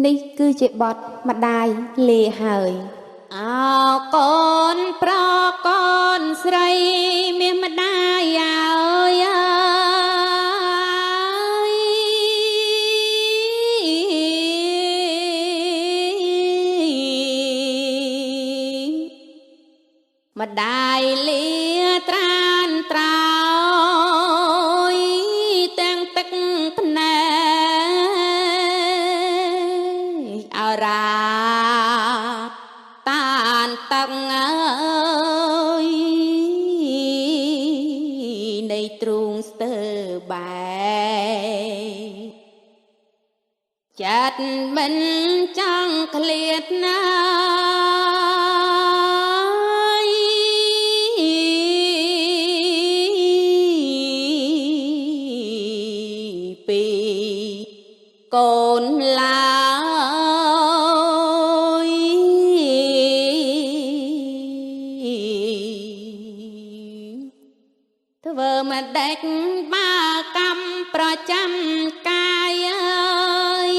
នេះគឺជាបទម្ដាយលាហើយអោកូនប្រកូនស្រីមាសម្ដាយអើយម្ដាយលាត្រានត្រោយទាំងទឹកភ្នែកអរាតានទឹកអើយនៃទ្រូងស្ទើបែចិត្តមិនចង់ឃ្លាតណាពីកូនឡើយធ្វើមកដេចបាកម្មប្រចាំកាយអើយ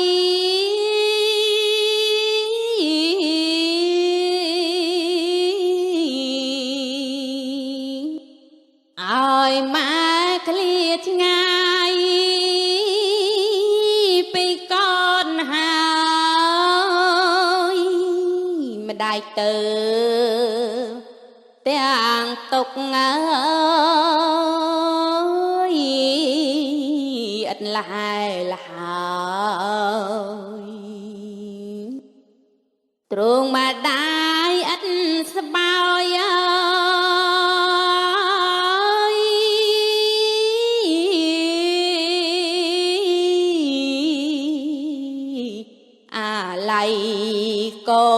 ឲ្យម៉ែឃ្លាតឆ្ងាយពីកូនហើយម្ដាយទៅទាំងទុកអើយអត់លហើយលហើយទ្រង់ម្ដាយអត់សបោយអើយអាឡ័យកូ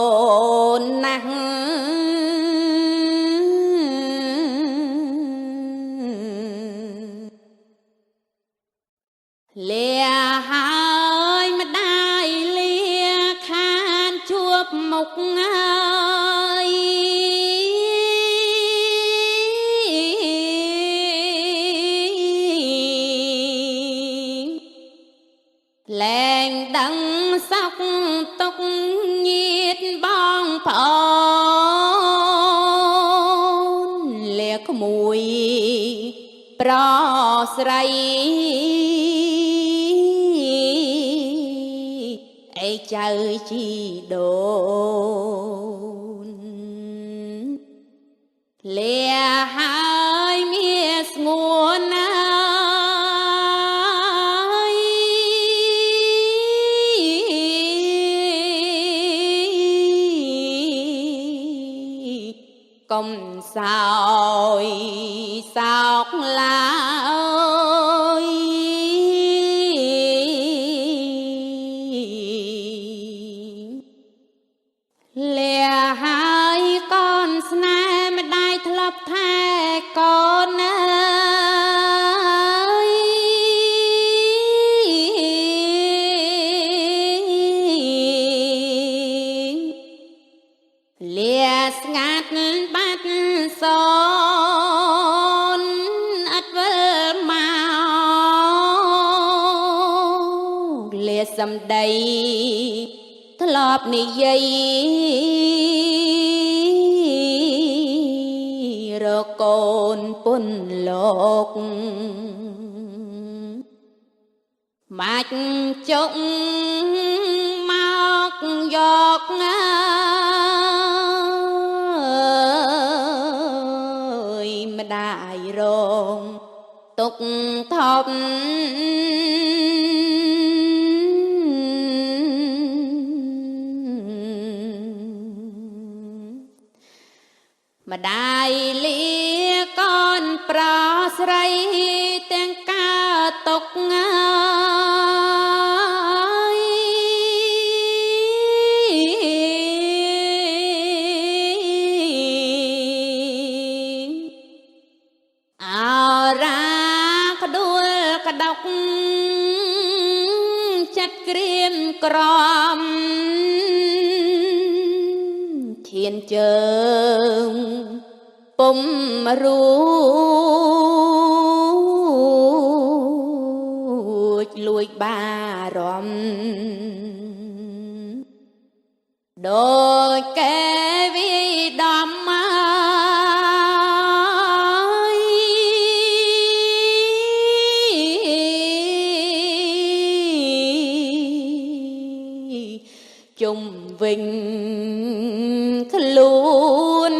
នណាស់លាហើយម្ដាយលាខានជួបមុខអើយលែងដឹងសោកទុកញាតបងប្អូនលាក្មួយប្រស្រីអីចៅជីដូនលាហើយមានស្ងួនណាយកុំសោយសោកឡើយលាហើយកូនស្នេហ៍ម្ដាយធ្លាប់ថែកូនអើយលាស្ងាត់បាត់សូនអត់វិលមកលាសំដីធ្លាប់និយាយរកូនពុនលោកបាច់ចុកមកយកអើយម្ដាយរងទុកថប់ម្ដាយលាកូនប្រស្រីទាំងកើតទុកអើយអរាក្ដួលក្ដុកចិត្តក្រៀមក្រំឈានជើងពុំរួចលួចបារម្ភ đôi kẻ vi đom chung vinh luôn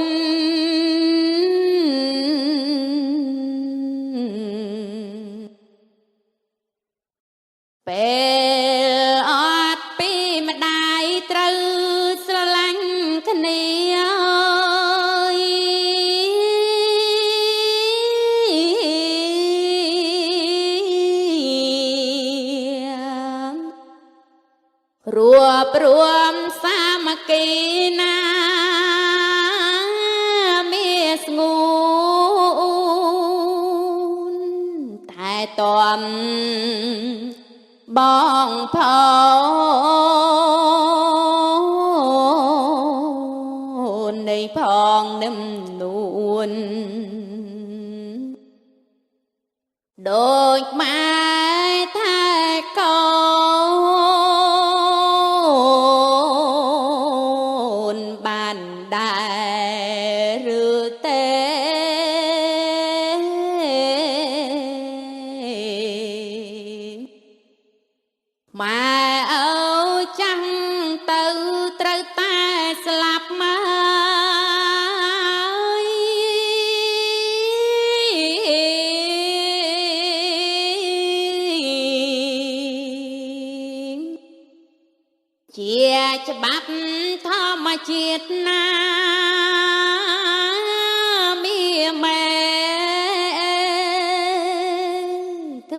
bè ọt pi mà đai trừ sơ lanh cái này ơi rùa rùm sa mà kỳ na mía ngôn tại toàn bong phao này phong nâm nuôn đôi mai thay con bàn đại rư tê mà âu chẳng tự trơ ta slap mai chia cho bắp thơ mà chiết na